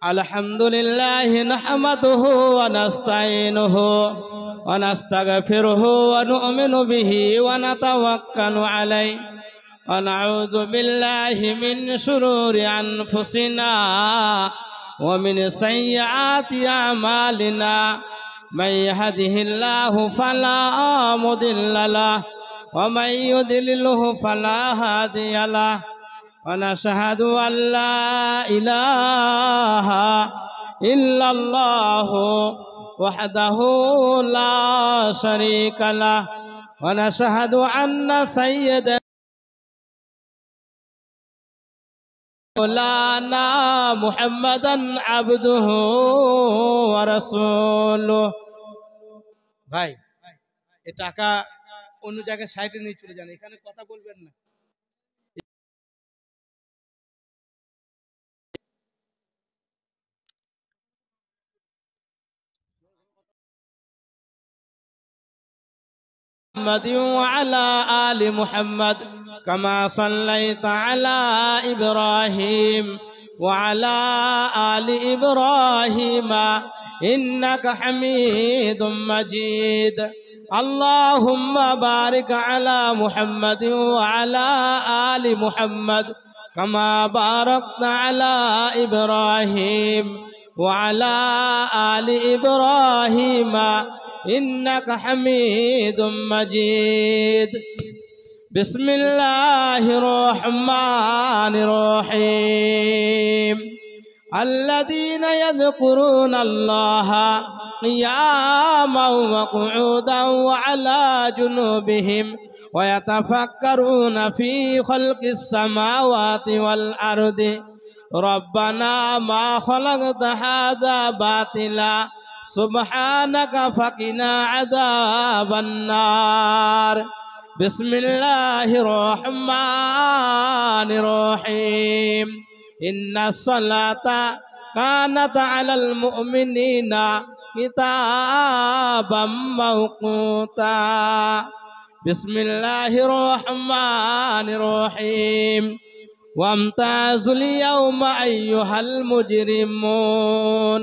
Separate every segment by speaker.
Speaker 1: अल्हम्दुलिल्लाहि नहमदुहु व नस्तईनुहु व नस्तगफिरुहु व नु'मिनु बिहि व नतवक्कलु अलैहि व नऊज़ु बिल्लाहि मिन शुरूरि अनफुसिना व मिन सय्यिआति अमालिना मन यहदिहिल्लाहु फला मुदिल्ल लहु व मन युद्लिलहु फला हादिय लहु ونشهد أن لا إله إلا الله وحده لا شريك له ونشهد أن سيدنا مولانا محمدا عبده ورسوله ভাই এই টাকা অন্য জায়গায় সাইডে নিয়ে চলে যান, এখানে কথা বলবেন না। محمد وعلى آل محمد كما صليت على إبراهيم وعلى آل إبراهيم إنك حميد مجيد اللهم بارك على محمد وعلى آل محمد كما باركت على إبراهيم وعلى آل إبراهيم إنك حميد مجيد بسم الله الرحمن الرحيم الذين يذكرون الله قياما وقعودا وعلى جنوبهم ويتفكرون في خلق السماوات والأرض ربنا ما خلقت هذا باطلا سبحانك فقنا عذاب النار بسم الله الرحمن الرحيم إن الصلاة كانت على المؤمنين كتابا موقوتا بسم الله الرحمن الرحيم وامتازوا اليوم أيها المجرمون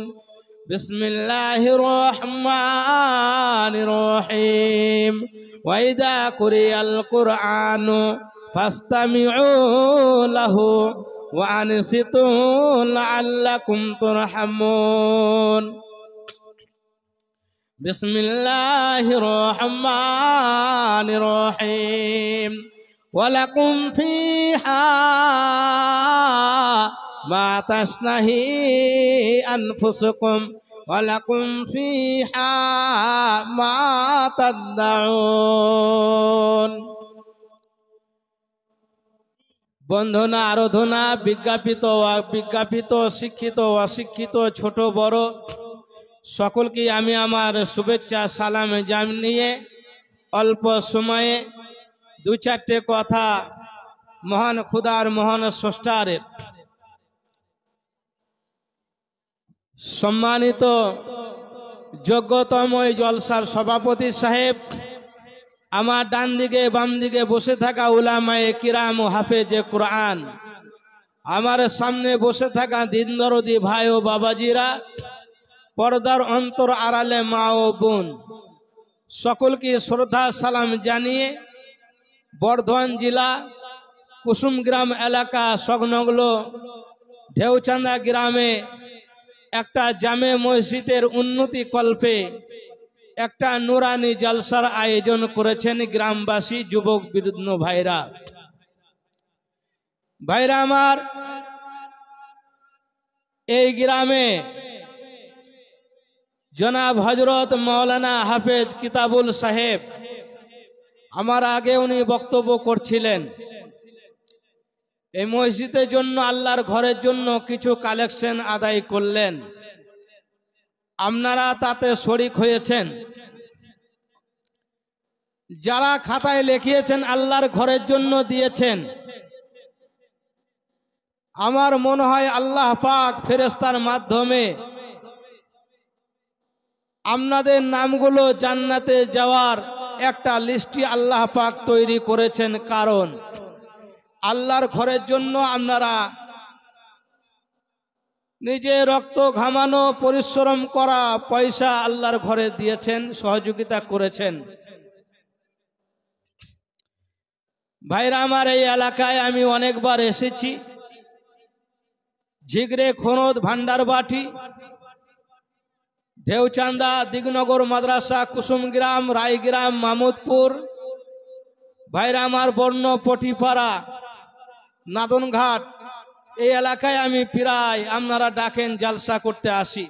Speaker 1: بسم الله الرحمن الرحيم وإذا قرئ القرآن فاستمعوا له وأنصتوا لعلكم ترحمون بسم الله الرحمن الرحيم ولكم فيها ما تشتهي أنفسكم ولكم فيها ما تدعون বন্ধনা আরাধনা বিজ্ঞাপিত অবিজ্ঞাপিত শিক্ষিত অশিক্ষিত ছোট বড় সকলকে আমি আমার শুভেচ্ছা সালাম জানিয়ে অল্প সময়ে দু চারটে কথা মহান খোদার মহান স্রষ্টার সম্মানিত যোগ্যতম জলসার সভাপতি সাহেব, আমার ডান দিকে বাম দিকে বসে থাকা উলামায়ে কিরাম ও হাফেজে কোরআন, আমার সামনে বসে থাকা দিন দরদি ভাই ও বাবাজিরা, পর্দার অন্তর আড়ালে মা ও বোন, সকলকে শ্রদ্ধা সালাম জানিয়ে বর্ধমান জেলা কুসুমগ্রাম এলাকা সংলগ্ন ঢেউচান্দা গ্রামে একটা জামে মসজিদের উন্নতি কল্পে একটা নুরানি জলসার আয়োজন করেছেন গ্রামবাসী যুবক বৃদ্ধ ভাইরা। আমার এই গ্রামে জনাব হযরত মাওলানা হাফেজ কিতাবুল সাহেব আমার আগে উনি বক্তব্য করছিলেন। এই মসজিদের জন্য আল্লাহর ঘরের জন্য কিছু কালেকশন আদায় করলেন, আপনারা তাতে শরীক হয়েছেন। যারা খাতায় লিখিয়েছেন আল্লাহর ঘরের জন্য দিয়েছেন, আমার মনে হয় আল্লাহ পাক ফেরেশতার মাধ্যমে আপনাদের নামগুলো জান্নাতে যাওয়ার একটা লিস্টি আল্লাহ পাক তৈরি করেছেন। কারণ আল্লাহর ঘরের জন্য আপনারা নিজে রক্ত ঘামানো পরিশ্রম করা পয়সা আল্লাহর ঘরে দিয়েছেন, সহযোগিতা করেছেন। ভাইরা আমার, এই এলাকায় আমি অনেকবার এসেছি। ঝিগড়ে, খোনদ, ভান্ডারবাটি, ঢেউচান্দা, দিগনগর মাদ্রাসা, কুসুমগ্রাম, রায়গ্রাম, মামুদপুর, ভাইরা আমার বর্ণ, পটিপাড়া, নাদনঘাট, এই এলাকায় আমি প্রায় আপনারা ডাকেন জালসা করতে আসি।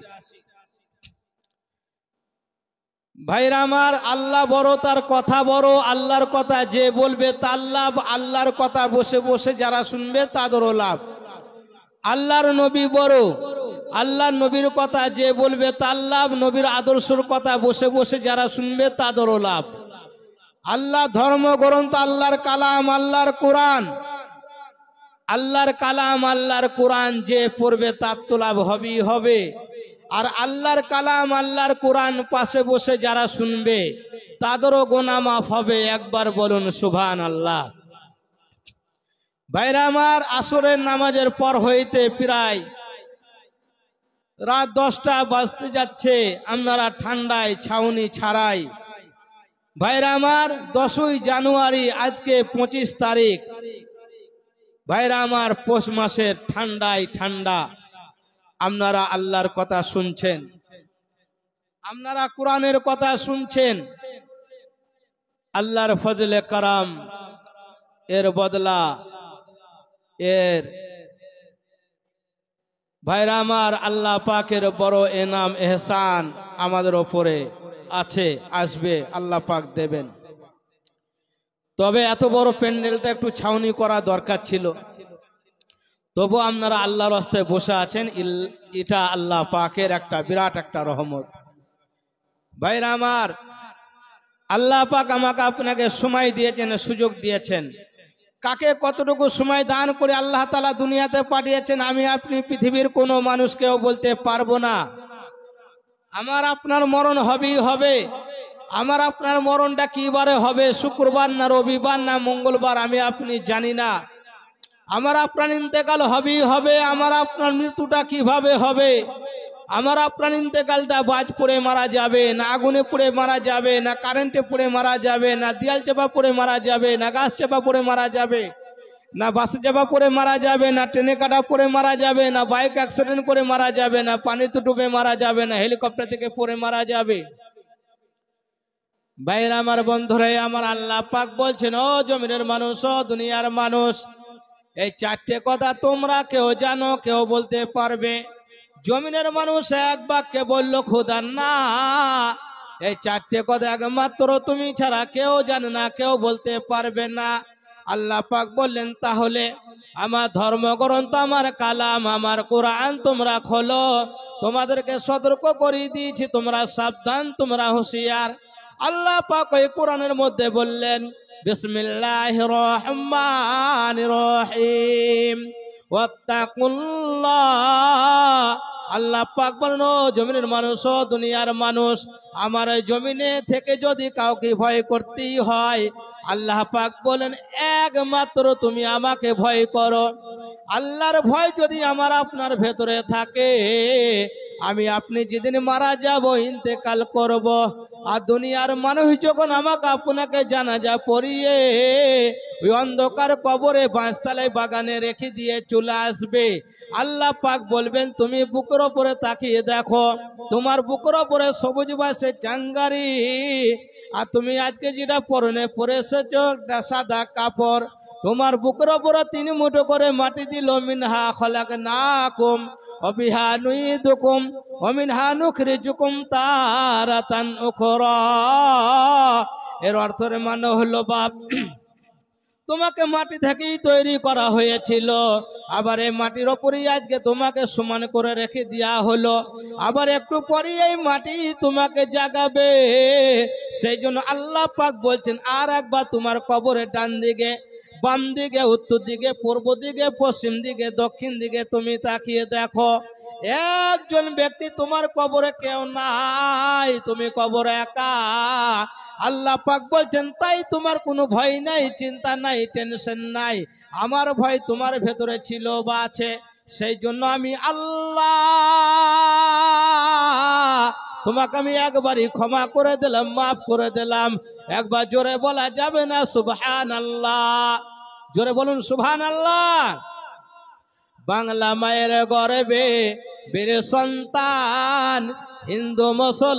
Speaker 1: ভাইরা আমার, আল্লাহ বড়, তার কথা বড়। আল্লাহর কথা যে বলবে তার লাভ, আল্লাহর কথা বসে বসে যারা শুনবে তাদেরও লাভ। আল্লাহর নবী বড়, আল্লাহর নবীর কথা যে বলবে তার লাভ, নবীর আদর্শের কথা বসে বসে যারা শুনবে তাদেরও লাভ। আল্লাহ ধর্মগ্রন্থ, আল্লাহর কালাম, আল্লাহর কোরআন, আল্লাহর কালাম, আল্লাহর কোরআন যে পড়বে তার তো লাভ হবেই হবে। আর আল্লাহর কালাম, আল্লাহর কোরআন পাশে বসে যারা শুনবে তাদেরও গুনাহ মাফ হবে। একবার বলুন সুবহানাল্লাহ। ভাইরা আমার, আসরের নামাজের পর হইতে প্রায় রাত 10টা বাজতে যাচ্ছে, আপনারা ঠান্ডায় ছাউনি ছাড়াই। ভাইরা আমার, 10ই জানুয়ারি, আজকে 25 তারিখ। ভাইরা আমার, পৌষ মাসের ঠান্ডায় ঠান্ডা আপনারা আল্লাহর কথা শুনছেন, আপনারা কোরআনের কথা শুনছেন। আল্লাহর ফজলে কারাম, এর বদলা, এর ভাইরা আমার, আল্লাহ পাকের বড় এনাম, এহসান আমাদের ওপরে আছে, আসবে, আল্লাহ পাক দেবেন। তবে এত বড় প্যান্ডেলটা একটু ছাউনি করা দরকার ছিল, তবু আপনারা আল্লাহর রাস্তায় বসে আছেন। এটা আল্লাহ পাকের একটা বিরাট একটা রহমত। ভাইরা আমার, আল্লাহ পাক আমাকে আপনাকে সময় দিয়েছেন, সুযোগ দিয়েছেন। কাকে কতটুকু সময় দান করে আল্লাহ তাআলা দুনিয়াতে পাঠিয়েছেন আমি আপনি পৃথিবীর কোনো মানুষকেও বলতে পারবো না। আমার আপনার মরণ হবেই হবে। আমার আপনার মরণটা কি বারে হবে, শুক্রবার না রবিবার না মঙ্গলবার, আমি আপনি জানি না। আমার আপনার ইন্তেকাল হবেই হবে। আমার আপনার মৃত্যুটা কিভাবে হবে, আমার আপনার ইন্তেকালটা বাজ পড়ে মারা যাবে, না আগুনে পড়ে মারা যাবে, না কারেন্টে পড়ে মারা যাবে, না দেয়াল চাপা পড়ে মারা যাবে, না গাছ চাপা পড়ে মারা যাবে, না বাসে চাপা পড়ে মারা যাবে, না ট্রেনে কাটা পড়ে মারা যাবে, না বাইক অ্যাক্সিডেন্ট করে মারা যাবে, না পানিতে ডুবে মারা যাবে, না হেলিকপ্টার থেকে পড়ে মারা যাবে। ভাইরা আমার, বন্ধুরা আমার, আল্লাহ পাক বলছেন, ও জমিনের মানুষ, ও দুনিয়ার মানুষ, এই 4টে কথা তোমরা কেউ জানো, কেউ বলতে পারবে। জমিনের মানুষ এক বাক্যে বলল, খোদা না, এই 4টে কথা একমাত্র তুমি ছাড়া কেউ জানে না, কেউ বলতে পারবে না। আল্লাহ পাক বললেন, তাহলে আমার ধর্মগ্রন্থ, আমার কালাম, আমার কোরআন তোমরা খোলো। তোমাদেরকে সতর্ক করে দিয়েছি, তোমরা সাবধান, তোমরা হুঁশিয়ার। আল্লাহ পাক ওই কোরআনের মধ্যে বললেন, বিসমিল্লাহির রহমানির রহিম, ওয়াত্তাকুল্লাহ। আল্লাহ পাক বলেন, ও জমিনের মানুষ, ও দুনিয়ার মানুষ, আমার এই জমিনে থেকে যদি কাউকে ভয় করতেই হয়, আল্লাহ পাক বলেন, একমাত্র তুমি আমাকে ভয় করো। আল্লাহর ভয় যদি আমার আপনার ভেতরে থাকে, আমি আপনি যেদিন মারা যাব, ইন্তেকাল করব, আর দুনিয়ার মানুষ যখন আমাকে আপনাকে জানাজা পড়িয়ে ওই অন্ধকার কবরে বাঁশতলায় বাগানে রেখে দিয়ে চলে আসবে, আল্লাহ পাক বলবেন, তুমি বুকের ওপরে তাকিয়ে দেখো, তোমার বুকের ওপরে সবুজ বাসে চাঙ্গারি, আর তুমি আজকে যেটা পরনে পরে এসেছো একটা সাদা কাপড়, তোমার বুকের ওপরে 3 মুঠো করে মাটি দিল। মিনহা খলাকনাকুম ওয়া বিহা নুইদুকুম ওয়া মিনহা নুখরিজুকুম তারাতান উখরা। এর অর্থের মানে হলো, বাপ, তোমাকে মাটি থেকেই তৈরি করা হয়েছিল, আবার এই মাটির ওপরেই আজকে তোমাকে সমান করে রেখে দেওয়া হলো, আবার একটু পরেই এই মাটি তোমাকে জাগাবে। সেই জন্য আল্লাহ পাক বলছেন, আর একবার তোমার কবরের ডান দিকে, বাম দিকে, উত্তর দিকে, পূর্ব দিকে, পশ্চিম দিকে, দক্ষিণ দিকে তুমি তাকিয়ে দেখো, একজন ব্যক্তি তোমার কবরে কেউ নাই, তুমি কবরে একা। আল্লাহ পাক বলছেন, তাই তোমার কোনো ভয় নাই, চিন্তা নাই, টেনশন নাই। আমার ভয় তোমার ভেতরে ছিল বা আছে, সেই জন্য আমি আল্লাহ তোমাকে আমি একবারই ক্ষমা করে দিলাম, মাফ করে দিলাম। একবার জোরে বলা যাবে না সুবহানাল্লাহ? জোরে বলুন সুবহানাল্লাহ। বাংলা মায়ের গর্বে বীর সন্তান, হিন্দু মুসলমান,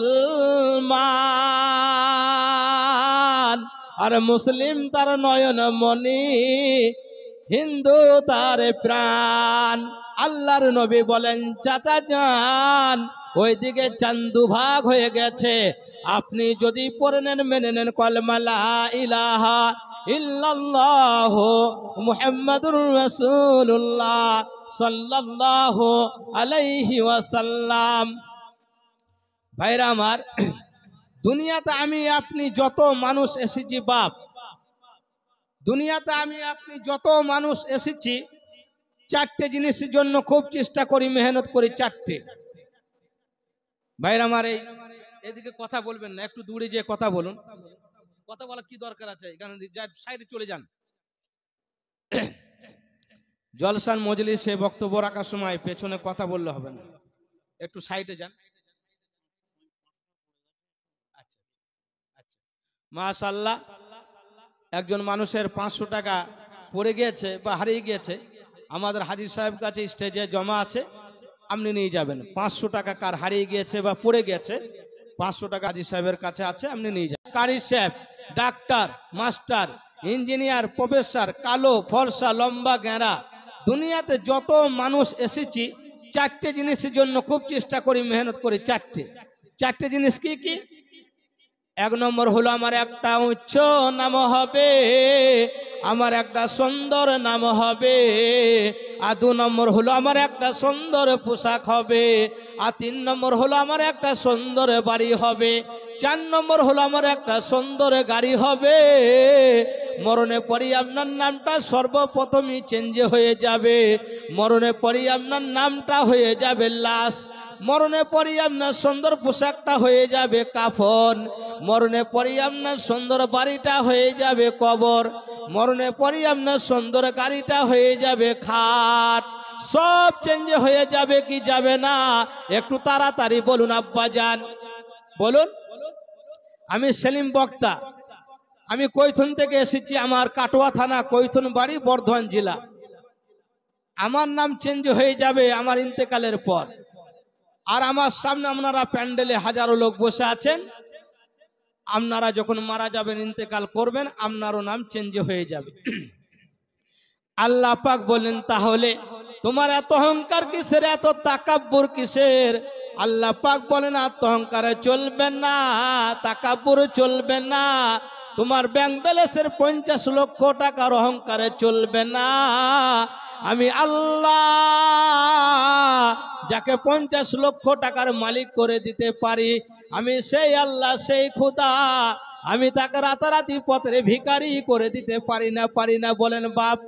Speaker 1: আর মুসলিম তার নয়ন মনি, হিন্দু তার প্রাণ। আল্লাহর নবী বলেন, চাচা যান ওইদিকে চান্দু ভাগ হয়ে গেছে, আপনি যদি পড়ে নেন, মেনে নেন কলমা লা ইলাহা ইল্লাল্লাহ মুহাম্মাদুর রাসূলুল্লাহ সাল্লাল্লাহু আলাইহি ওয়াসাল্লাম। ভাইরা আমার, দুনিয়াতে আমি আপনি যত মানুষ এসেছি বাপ, দুনিয়াতে আমি আপনি যত মানুষ এসেছি, চারটে জিনিসের জন্য খুব চেষ্টা করি, মেহনত করি, চারটে। ভাইরা আমার, এদিকে কথা বলবেন না, একটু দূরে যেয়ে কথা বলুন। কথা বলা কি দরকার আছে? এখানে সাইডে চলে যান। জলসান মজলিসে বক্তব্য রাখার সময় পেছনে কথা বললে হবে না, একটু সাইডে যান। মাশাআল্লাহ, একজন মানুষের 500 টাকা পড়ে গিয়েছে বা হারিয়ে গিয়েছে, আমাদের হাজী সাহেব কাছে স্টেজে জমা আছে, আপনি নিয়ে যাবেন। 500 টাকা কার হারিয়ে গিয়েছে বা পড়ে গেছে, 500 টাকা হাজী সাহেবের কাছে আছে, আপনি নিয়ে যাবেন। কারি সাহেব, ডাক্তার, মাস্টার, ইঞ্জিনিয়ার, প্রফেসর, কালো, ফর্সা, লম্বা, গেঁড়া, দুনিয়াতে যত মানুষ এসেছি, চারটে জিনিসের জন্য খুব চেষ্টা করি, মেহনত করি। চারটে জিনিস কি কি? এক নম্বর হলো আমার একটা উচ্চ নাম হবে, আমার একটা সুন্দর নাম হবে। আর 2 নম্বর হলো আমার একটা সুন্দর পোশাক হবে। আর 3 নম্বর হলো আমার একটা সুন্দর বাড়ি হবে। 4 নম্বর হলো আমার একটা সুন্দর গাড়ি হবে। মরণে পরই আপনার নামটা সর্বপ্রথমই চেঞ্জ হয়ে যাবে। মরণে পরই আপনার নামটা হয়ে যাবে লাশ। মরণে পরই আপনার সুন্দর পোশাকটা হয়ে যাবে কাফন। মরণে পরই আপনার সুন্দর বাড়িটা হয়ে যাবে কবর। মরণে পরই আপনার সুন্দর গাড়িটা হয়ে যাবে খাট। সব চেঞ্জ হয়ে যাবে কি যাবে না? একটু তাড়াতাড়ি বলুন আব্বাজান, বলুন। আমি সেলিম বক্তা, আমি কৈথন থেকে এসেছি, আমার কাটোয়া থানা, কৈথন বাড়ি, বর্ধমান জেলা। আমার নাম চেঞ্জ হয়ে যাবে আমার ইন্তেকালের পর। আর আমার সামনে আপনারা প্যান্ডেলে হাজারো লোক বসে আছেন, আপনারা যখন মারা যাবেন, ইন্তেকাল করবেন, আপনারও নাম চেঞ্জ হয়ে যাবে। আল্লাহ পাক বলেন, তাহলে তোমার এত অহংকার কিসের, এত তাকাব্বুর কিসের? আল্লাহ পাক বলেন, এত অহংকারে চলবে না, তাকাব্বুর চলবে না। তোমার ব্যাংক ব্যালেন্সের 50 লক্ষ টাকার অহংকারে চলবে না। আমি আল্লাহ যাকে 50 লক্ষ টাকার মালিক করে দিতে পারি, আমি সেই আল্লাহ, সেই খোদা। আমি তাকে রাতারাতি পথে ভিখারি করে দিতে পারি না, বলেন বাপ।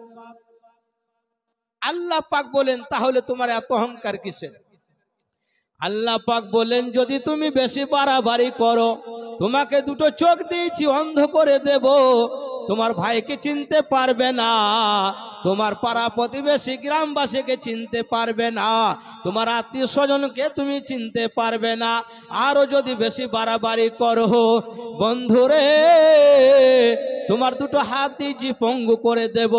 Speaker 1: আল্লাহ পাক বলেন, তাহলে তোমার এত অহংকার কিসের? আল্লাহ পাক বলেন, যদি তুমি বেশি বাড়াবাড়ি করো, তোমাকে 2টো চোখ দিয়েছি, অন্ধ করে দেব। তোমার ভাইকে চিনতে পারবে না, তোমার পাড়া প্রতিবেশী গ্রামবাসীকে চিনতে পারবে না, তোমার আত্মীয় স্বজনকে তুমি চিনতে পারবে না। আরো যদি বেশি বাড়াবাড়ি করো, বন্ধুরে, তোমার 2টো হাত দিয়েছি, পঙ্গু করে দেব।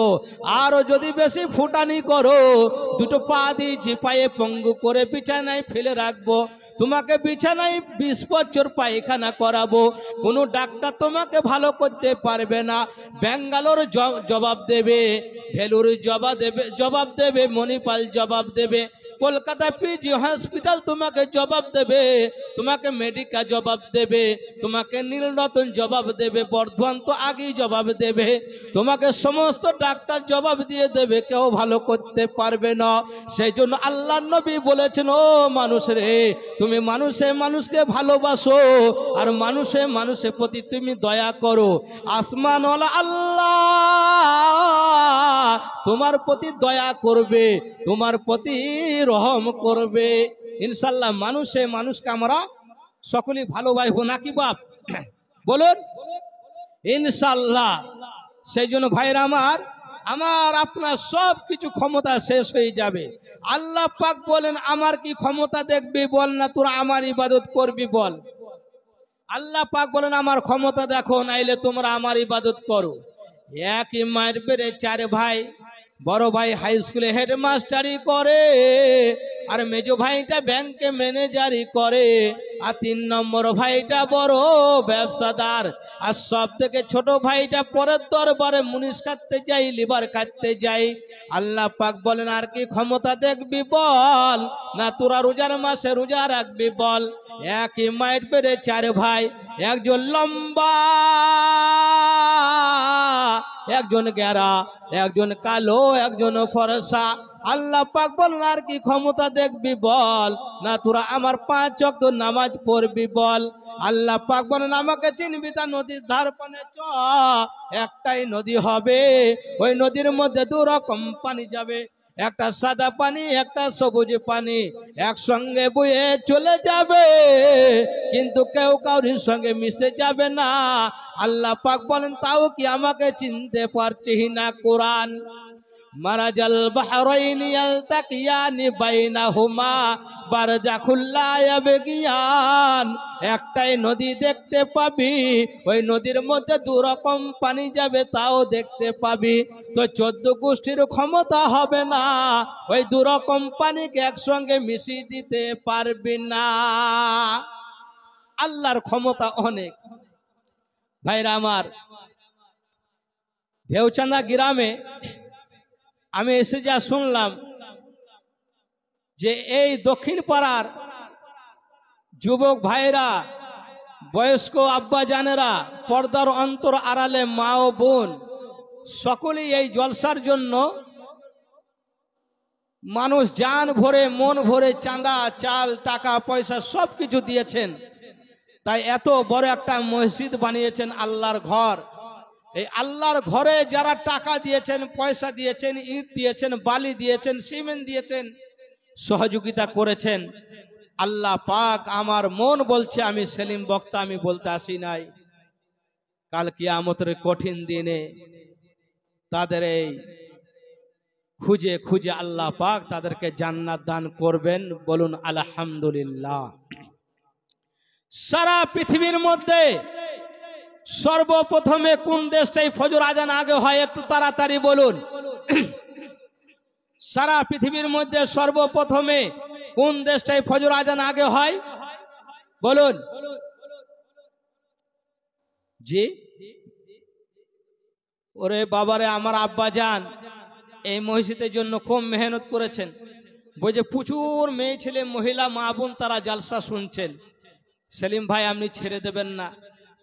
Speaker 1: আরো যদি বেশি ফুটানি করো, 2টো পা দিয়েছি, পায়ে পঙ্গু করে বিছানায় ফেলে রাখবো। তোমাকে বিছানায় 20 বছর পায়খানা করাবো, কোনো ডাক্তার তোমাকে ভালো করতে পারবে না। ব্যাঙ্গালোর জবাব দেবে, ভেলুর জবাব দেবে, মণিপাল জবাব দেবে, কলকাতা পিজি হসপিটাল তোমাকে জবাব দেবে, তোমাকে মেডিকা জবাব দেবে, তোমাকে নীলরতন জবাব দেবে, বর্ধমান তো আগেই জবাব দেবে, তোমাকে সমস্ত ডাক্তার জবাব দিয়ে দেবে, কেউ ভালো করতে পারবে না। সেই জন্য আল্লাহ নবী বলেছেন, ও মানুষ রে, তুমি মানুষকে ভালোবাসো, আর মানুষের প্রতি তুমি দয়া করো। আসমানওয়ালা আল্লাহ তোমার প্রতি দয়া করবে, তোমার প্রতি রহম করবে ইনশাল্লাহ। মানুষকে আমরা সকলেই ভালোবাসবো নাকি বাপ, বলুন ইনশাল্লাহ। সেই জন্য ভাইরা আমার আপনার সব কিছু ক্ষমতা শেষ হয়ে যাবে। আল্লাহ পাক বলেন আমার কি ক্ষমতা দেখবি বল, না তোরা আমার ইবাদত করবি বল। আল্লাহ পাক বলেন আমার ক্ষমতা দেখো, নাইলে তোমরা আমার ইবাদত করো। একই মায়ের পেরে চার ভাই, বড় ভাই হাই স্কুলে হেডমাস্টারি করে, আর মেজো ভাইটা ব্যাংকে ম্যানেজারি করে, আর 3 নম্বর ভাইটা বড় ব্যবসাদার, আর সব থেকে ছোট ভাইটা পরের দরবারে মুনিশ কাটতে যাই, লিভার কাটতে যাই। আল্লাহ পাক বলেন আর কি ক্ষমতা দেখবি বল, না তোরা রোজার মাসে রোজা রাখবি বল। একই মায়ের পেরে চার ভাই, একজন লম্বা, একজন গেরা, একজন কালো, একজন ফরসা। আল্লাহ পাক বলেন আর কি ক্ষমতা দেখবি বল, না তোরা আমার 5 ওয়াক্ত নামাজ পড়বি বল। আল্লাহ পাক বলেন আমাকে চিনবি তা নদীর ধার পানে চ, একটাই নদী হবে, ওই নদীর মধ্যে 2 রকম পানি যাবে, একটা সাদা পানি একটা সবুজ পানি, একসঙ্গে বয়ে চলে যাবে, কিন্তু কেউ কারোর সঙ্গে মিশে যাবে না। আল্লাহ পাক বলেন তাও কি আমাকে চিনতে পারছিস না? কোরআন মারাজাল বাহরাইনি ইয়ালতাকিয়ানি বাইনাহুমা বারজাখুল লা ইয়াবগিয়ান, একটাই নদী দেখতে পাবি, ওই নদীর মধ্যে 2 রকম পানি যাবে তাও দেখতে পাবি। তো 14 গোষ্ঠীর ক্ষমতা হবে না, ওই 2 রকম পানিকে একসঙ্গে মিশিয়ে দিতে পারবি না। আল্লাহর ক্ষমতা অনেক। ভাইরা আমার, ঢেউচাঁদা গ্রামে আমি এসে যা শুনলাম যে এই দক্ষিণ পাড়ার যুবক ভাইরা, বয়স্ক আব্বা জানেরা, পর্দার অন্তর আড়ালে মা ও বোন, সকলেই এই জলসার জন্য মানুষ জান ভরে মন ভরে চাঁদা চাল টাকা পয়সা সব কিছু দিয়েছেন। তাই এত বড় একটা মসজিদ বানিয়েছেন, আল্লাহর ঘর। এই আল্লাহর ঘরে যারা টাকা দিয়েছেন, পয়সা দিয়েছেন, ইট দিয়েছেন, বালি দিয়েছেন, সিমেন্ট দিয়েছেন, সহযোগিতা করেছেন, আল্লাহ পাক আমার মন বলছে, আমি সেলিম বক্তা, আমি বলতে আসি নাই, কাল কিয়ামতের কঠিন দিনে তাদের এই খুঁজে খুঁজে আল্লাহ পাক তাদেরকে জান্নাত দান করবেন। বলুন আলহামদুলিল্লাহ। সারা পৃথিবীর মধ্যে সর্বপ্রথমে কোন দেশটাই ফজর আজান আগে হয়? একটু তাড়াতাড়ি বলুন। সারা পৃথিবীর মধ্যে সর্বপ্রথমে কোন দেশটাই ফজর আজান আগে হয়? বলুন। জি, ওরে বাবারে, আমার আব্বা জান এই মসজিদের জন্য খুব মেহনত করেছেন। বুঝে প্রচুর মেয়ে ছেলে মহিলা মা বোন তারা জালসা শুনছেন। সেলিম ভাই আপনি ছেড়ে দেবেন না,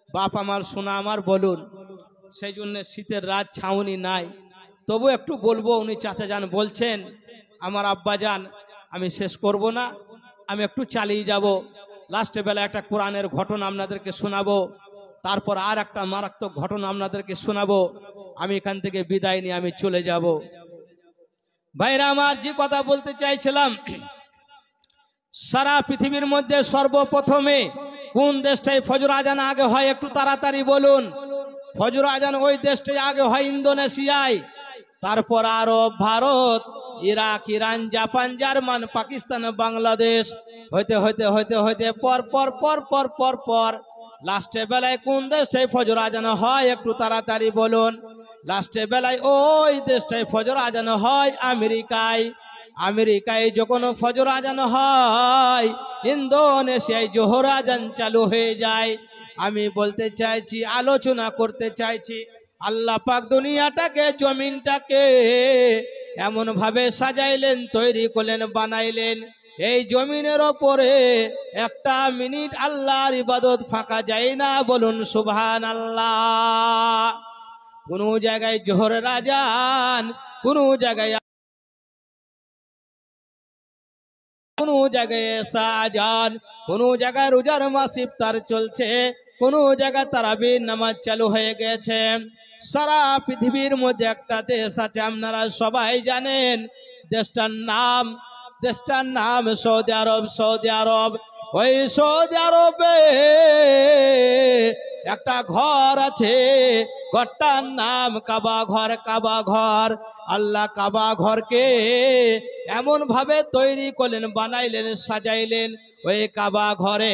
Speaker 1: বাপ আমার সোনা আমার, বলুন। সেই জন্য শীতের রাত ছাউনি নাই, তবু একটু বলবো। উনি চাচা যান বলছেন, আমার আব্বা যান আমি শেষ করব না, আমি একটু চালিয়ে যাব। লাস্টে বেলা একটা কোরআনের ঘটনা আপনাদেরকে শোনাবো, তারপর আর একটা মারাত্মক ঘটনা আপনাদেরকে শোনাবো। আমি এখান থেকে বিদায় নিয়ে আমি চলে যাব। ভাইরা আমার, যে কথা বলতে চাইছিলাম, সারা পৃথিবীর মধ্যে সর্বপ্রথমে কোন দেশটাই ফজর আজান আগে হয়? একটু তাড়াতাড়ি বলুন। ফজর আজান ওই দেশটাই আগে হয় ইন্দোনেশিয়ায়, তারপর Arab, Bharat, Iraq, Iran, Japan, German, Pakistan, Bangladesh, হইতে হইতে হইতে হইতে পর পর পর পর পর পর লাস্টে বেলায় কোন দেশটাই ফজর আজান হয়? একটু তাড়াতাড়ি বলুন। লাস্টে বেলায় ওই দেশটাই ফজর আজান হয় আমেরিকায়। আমেরিকায় যখন ফজর আজান হয়, ইন্দোনেশিয়ায় জোহর আজান চালু হয়ে যায়। আমি বলতে চাইছি, আলোচনা করতে চাইছি, আল্লাহ পাক দুনিয়াটাকে, জমিনটাকে এমন ভাবে সাজাইলেন, তৈরি করলেন, বানাইলেন, এই জমিনের ওপরে 1 মিনিট আল্লাহর ইবাদত ফাঁকা যায় না। বলুন সুবহানাল্লাহ। কোন জায়গায় জোহরের আজান, কোন জায়গায় কোন জায়গায় এশা আজান, কোন জায়গায় রোজার মাস ইফতার চলছে, কোন জায়গায় তারাবির নামাজ চালু হয়ে গেছে। সারা পৃথিবীর মধ্যে একটা দেশ আছে, আপনারা সবাই জানেন, দেশটার নাম সৌদি আরব। সৌদি আরব, ওই সৌদি আরবে একটা ঘর আছে, ঘরটার নাম কাবা ঘর। কাবা ঘর আল্লাহ কাবা ঘরকে এমন ভাবে তৈরি করলেন, বানাইলেন, সাজাইলেন। ওই কাবা ঘরে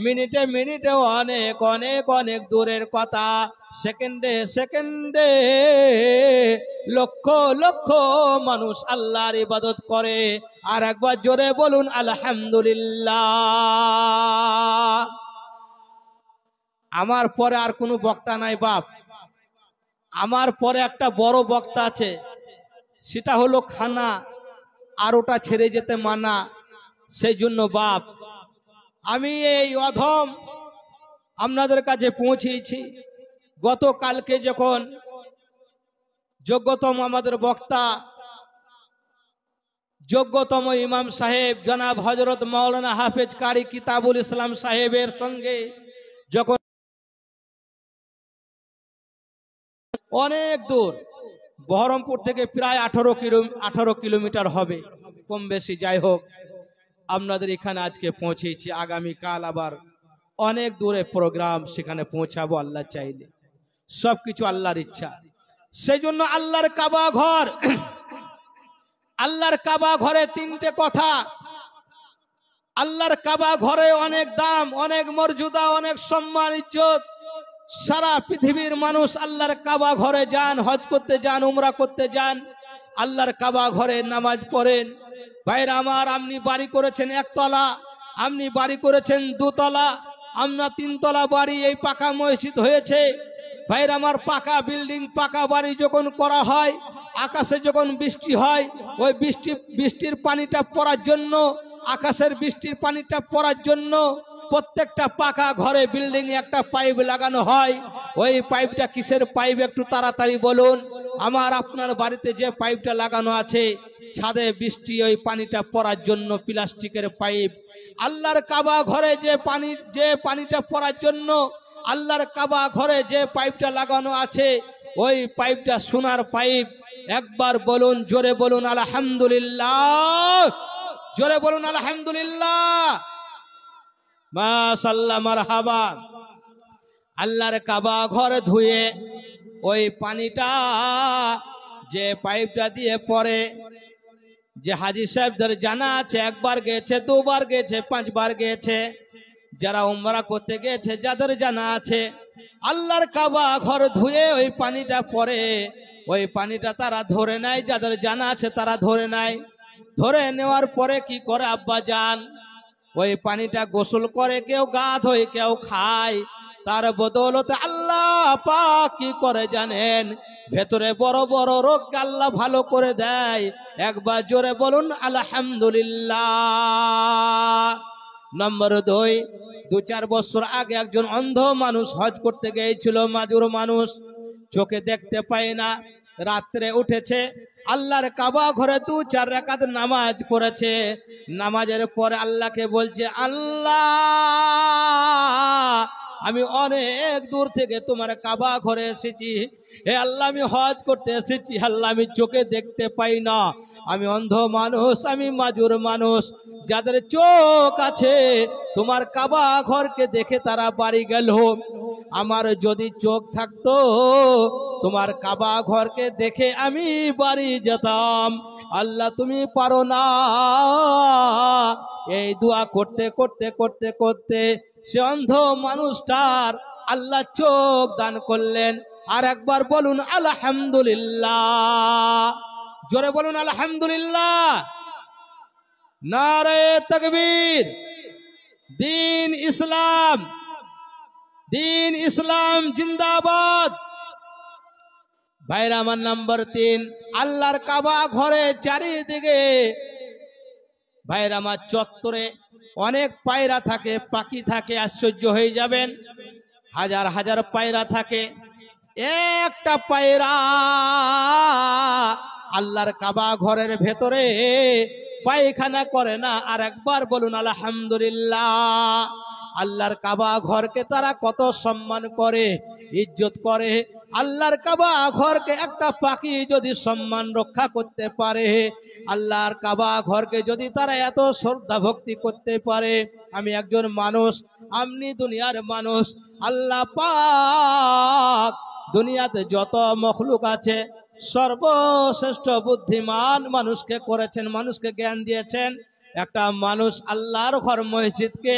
Speaker 1: মিনিটে মিনিটে অনেক অনেক অনেক দূরের কথা, সেকেন্ডে সেকেন্ডে লক্ষ লক্ষ মানুষ আল্লাহর ইবাদত করে। আর একবার জোরে বলুন আলহামদুলিল্লাহ। আমার পরে আর কোনো বক্তা নাই বাপ, আমার পরে একটা বড় বক্তা আছে, সেটা হলো খানা, আর ওটা ছেড়ে যেতে মানা। সেই জন্য বাপ আমি এই অধম আপনাদের কাছে পৌঁছেছি। গতকালকে যখন যোগ্যতম আমাদের বক্তা, যোগ্যতম ইমাম সাহেব জনাব হযরত মাওলানা হাফেজ কারি কিতাবুল ইসলাম সাহেবের সঙ্গে যখন অনেক দূর, বহরমপুর থেকে প্রায় 18 কিলোমিটার হবে কম বেশি, যাই হোক আপনাদের এখানে আজকে পৌঁছেছি। আগামীকাল আবার অনেক দূরে প্রোগ্রাম, সেখানে পৌঁছাবো আল্লাহ চাইলে। সবকিছু আল্লাহর ইচ্ছা। সেই জন্য আল্লাহর কাবা ঘর, আল্লাহর কাবা ঘরে তিনটে কথা। আল্লাহর কাবা ঘরে অনেক দাম, অনেক মর্যাদা, অনেক সম্মান, ইজ্জত। সারা পৃথিবীর মানুষ আল্লাহর কাবা ঘরে যান, হজ করতে যান, উমরা করতে যান, আল্লাহর কাবা ঘরে নামাজ পড়েন। ভাইরা আমার, আপনি বাড়ি করেছেন একতলা, আপনি বাড়ি করেছেন দুতলা, আপনার তিনতলা বাড়ি, এই পাকা মসজিদ হয়েছে। ভাইরা আমার, পাকা বিল্ডিং, পাকা বাড়ি যখন করা হয়, আকাশে যখন বৃষ্টি হয়, ওই বৃষ্টির পানিটা পড়ার জন্য, আকাশের বৃষ্টির পানিটা পড়ার জন্য প্রত্যেকটা পাকা ঘরে বিল্ডিং এ একটা পাইপ লাগানো হয়। ওই পাইপটা কিসের পাইপ একটু তাড়াতাড়ি বলুন। আমার আপনার বাড়িতে যে পাইপটা লাগানো আছে ছাদে বৃষ্টি ওই পানিটা পড়ার জন্য, প্লাস্টিকের পাইপ। আল্লাহর কাবা ঘরে যে পানিটা পড়ার জন্য আল্লাহর কাবা ঘরে যে পাইপটা লাগানো আছে, ওই পাইপটা সোনার পাইপ। একবার বলুন, জোরে বলুন আলহামদুলিল্লাহ, জোরে বলুন আলহামদুলিল্লাহ, মাশাআল্লাহ, মারহাবা। আল্লাহর কাবা ঘর ধুয়ে ওই পানিটা যে পাইপটা দিয়ে পড়ে, যে হাজী সাহেবদের জানা আছে, একবার গেছে, দুবার গেছে, 5 বার গেছে, যারা উমরা করতে গেছে যাদের জানা আছে, আল্লাহর কাবা ঘর ধুয়ে ওই পানিটা পড়ে, ওই পানিটা তারা ধরে নেয়, যাদের জানা আছে তারা ধরে নেয়। ধরে নেওয়ার পরে কি করে আব্বা জান, ওই পানিটা গোসল করে, কেউ গা ধোয়, কেউ খায়। তার বদৌলতে আল্লাহ পাক কি করে জানেন, ভেতরে বড় বড় রোগ আল্লাহ ভালো করে দেয়। একবার জোরে বলুন আলহামদুলিল্লাহ। নম্বর 2, 2-4 বছর আগে একজন অন্ধ মানুষ হজ করতে গিয়েছিল, মাজুর মানুষ, চোখে দেখতে পায় না। রাত্রে উঠেছে, আল্লাহর কাবা ঘরে 2-4 রাকাত নামাজ পড়েছে। নামাজের পরে আল্লাহকে বলছে, আল্লাহ আমি অনেক দূর থেকে তোমার কাবা ঘরে এসেছি, হে আল্লাহ আমি হজ করতে এসেছি, আল্লাহ আমি চোখে দেখতে পাই না, আমি অন্ধ মানুষ, আমি মাজুর মানুষ। যাদের চোখ আছে তোমার কাবা ঘরকে দেখে তারা বাড়ি গেল, আমার যদি চোখ থাকতো তোমার কাবা ঘরকে দেখে আমি বাড়ি যেতাম। আল্লাহ তুমি পারো না। এই দোয়া করতে করতে করতে করতে সে অন্ধ মানুষটার আল্লাহ চোখ দান করলেন। আর একবার বলুন আলহামদুলিল্লাহ, জোরে বলুন আলহামদুলিল্লাহ, নারে তাকবীর। দিন ইসলাম, দিন ইসলাম জিন্দাবাদ। ভাইরা আমার, নাম্বার 3, আল্লাহর কাবা ঘরে চারিদিকে ভাইরা আমার চত্বরে অনেক পায়রা থাকে, পাখি থাকে, আশ্চর্য হয়ে যাবেন, হাজার হাজার পায়রা থাকে। একটা পায়রা আল্লাহর কাবা ঘরের ভেতরে পায়খানা করে না। আর একবার বলুন আলহামদুলিল্লাহ। আল্লাহর কাবা ঘরকে তারা কত সম্মান করে, ইজ্জত করে। আল্লাহর কাবা ঘরকে একটা পাখি যদি সম্মান রক্ষা করতে পারে, আল্লাহর কাবা ঘরকে যদি তারা এত শ্রদ্ধা ভক্তি করতে পারে, আমি একজন মানুষ, আপনি দুনিয়ার মানুষ, আল্লাহ পাক দুনিয়াতে যত মখলুক আছে সর্বশ্রেষ্ঠ বুদ্ধিমান মানুষকে করেছেন, মানুষকে জ্ঞান দিয়েছেন। একটা মানুষ আল্লাহর ঘর মসজিদকে,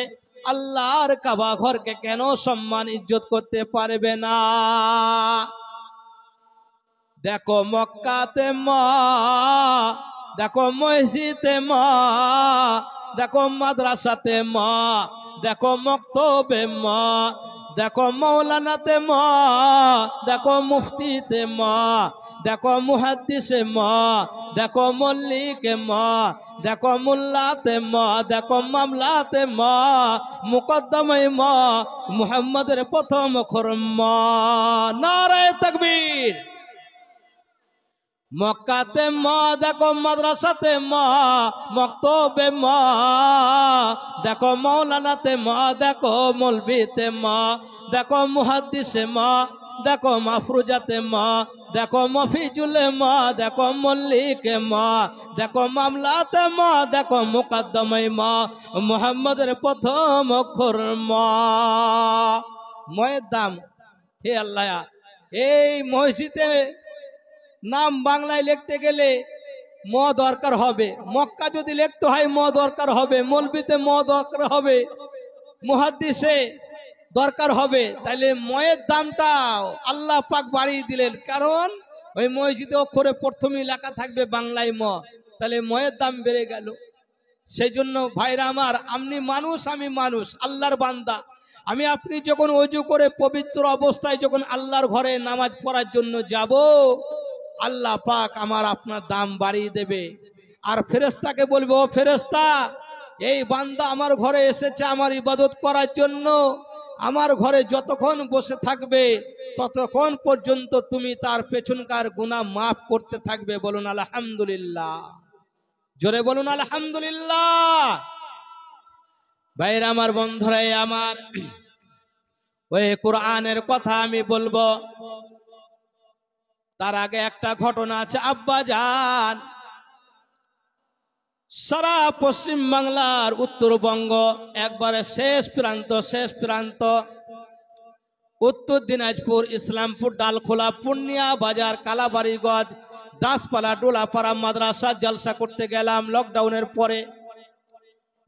Speaker 1: আল্লাহর কাবা ঘরকে কেন সম্মান ইজ্জত করতে পারবে না? দেখো মক্কাতে মা, দেখো মসজিদে মা, দেখো মাদ্রাসাতে মা, দেখো মক্তবে মা, দেখো মৌলানাতে মা, দেখো মুফতিতে মা, দেখো মুহাদ্দিসে মা, দেখো মল্লিকে মা, দেখো মুল্লাতে মা, দেখো মামলাতে মা, মুকদ্দমে মা, মুহাম্মাদের প্রথম অক্ষর মা। নারায়ে তাকবীর। মক্কাতে মা, দেখো মাদ্রাসাতে মা, মক্তবে মা, দেখো মৌলানাতে মা, দেখো মৌলভিতে মা, দেখো মুহাদ্দিসে মা, দেখো মাফরুজাতে মা, দেখো মফিজুলে মা, দেখো মল্লিকে মা, দেখো মামলাতে মা, দেখো মুকদ্দমে মা, মুহাম্মাদের প্রথম অক্ষর মা। ময়ের দাম, হে আল্লাহ, এই মসজিদে নাম বাংলায় লিখতে গেলে ম দরকার হবে, মক্কা যদি লিখতে হয় ম দরকার হবে, মৌলবিতে ম দরকার হবে, মুহাদ্দিসে দরকার হবে। তাইলে ময়ের দামটা আল্লাহ পাক বাড়িয়ে দিলেন, কারণ ওই মসজিদে অক্ষরে প্রথমেই লেখা থাকবে বাংলায় ম, তাহলে ময়ের দাম বেড়ে গেল। সেই জন্য ভাইরা আমার, আপনি মানুষ, আমি মানুষ, আল্লাহর বান্দা। আমি আপনি যখন ওযু করে পবিত্র অবস্থায় যখন আল্লাহর ঘরে নামাজ পড়ার জন্য যাব, আল্লাহ পাক আমার আপনার দাম বাড়িয়ে দেবে। আর ফেরেশতাকে বলবে, ও ফেরেশতা, এই বান্দা আমার ঘরে এসেছে আমার ইবাদত করার জন্য, আমার ঘরে যতক্ষণ বসে থাকবে ততক্ষণ পর্যন্ত তুমি তার পেছনকার গুনাহ মাফ করতে থাকবে। বলুন আলহামদুলিল্লাহ, জোরে বলুন আলহামদুলিল্লাহ। ভাইরা আমার, বন্ধুরা আমার, ওই কোরআনের কথা আমি বলবো, তার আগে একটা ঘটনা আছে। আব্বা জান, সারা পশ্চিম বাংলার উত্তরবঙ্গ একবারে শেষ প্রান্ত উত্তর দিনাজপুর, ইসলামপুর, ডালখোলা, পূর্ণিয়া বাজার, কালাবাড়িগঞ্জ, দাসপালা, ডোলাপাড়া মাদ্রাসা জলসা করতে গেলাম